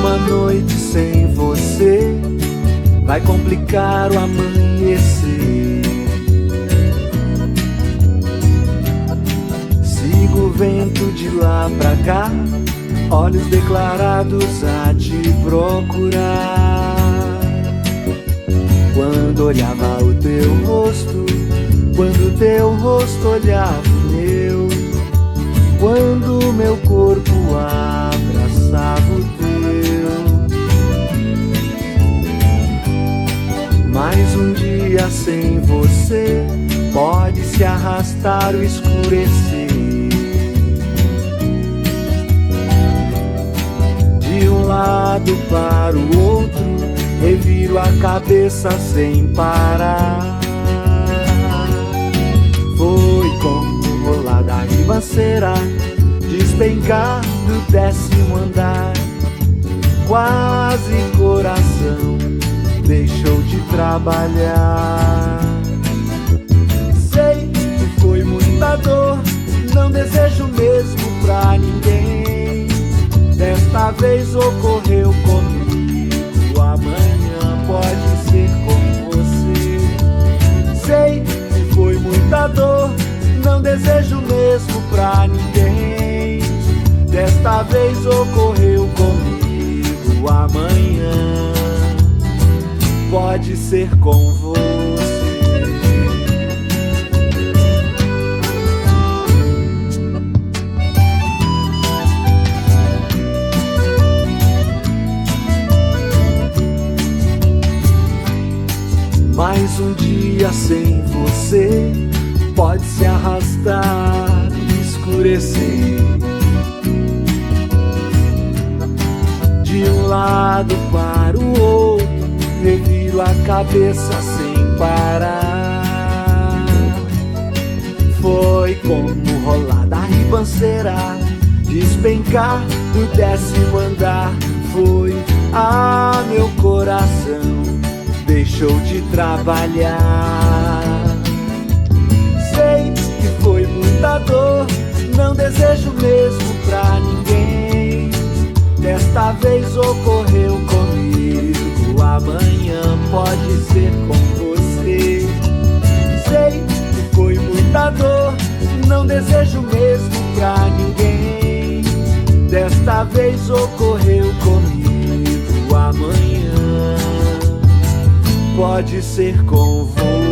uma noite sem você vai complicar o amanhecer. Sigo o vento de lá pra cá, olhos declarados a te procurar. Quando olhava o teu rosto, quando teu rosto olhava o meu, quando meu corpo abraçava o teu. Mais um dia sem você pode se arrastar o escurecer. De um lado para o outro, reviro a cabeça sem parar. Foi como rolar da ribanceira, despencar do 10º andar. Quase coração deixou de trabalhar. Sei que foi muita dor, não desejo mesmo pra ninguém. Desta vez ocorreu comigo, amanhã pode ser com você. Sei que foi muita dor, não desejo mesmo pra ninguém. Desta vez ocorreu comigo, amanhã pode ser com você. Mais um dia sem você pode se arrastar e escurecer. De um lado para o outro, reviro a cabeça sem parar. Foi como rolar da ribanceira, despencar do 10º andar. Foi, meu coração deixou de trabalhar. Sei que foi muita dor, não desejo mesmo pra ninguém. Desta vez ocorreu comigo, amanhã pode ser com você. Sei que foi muita dor, não desejo mesmo pra ninguém. Desta vez ocorreu comigo, amanhã pode ser com você.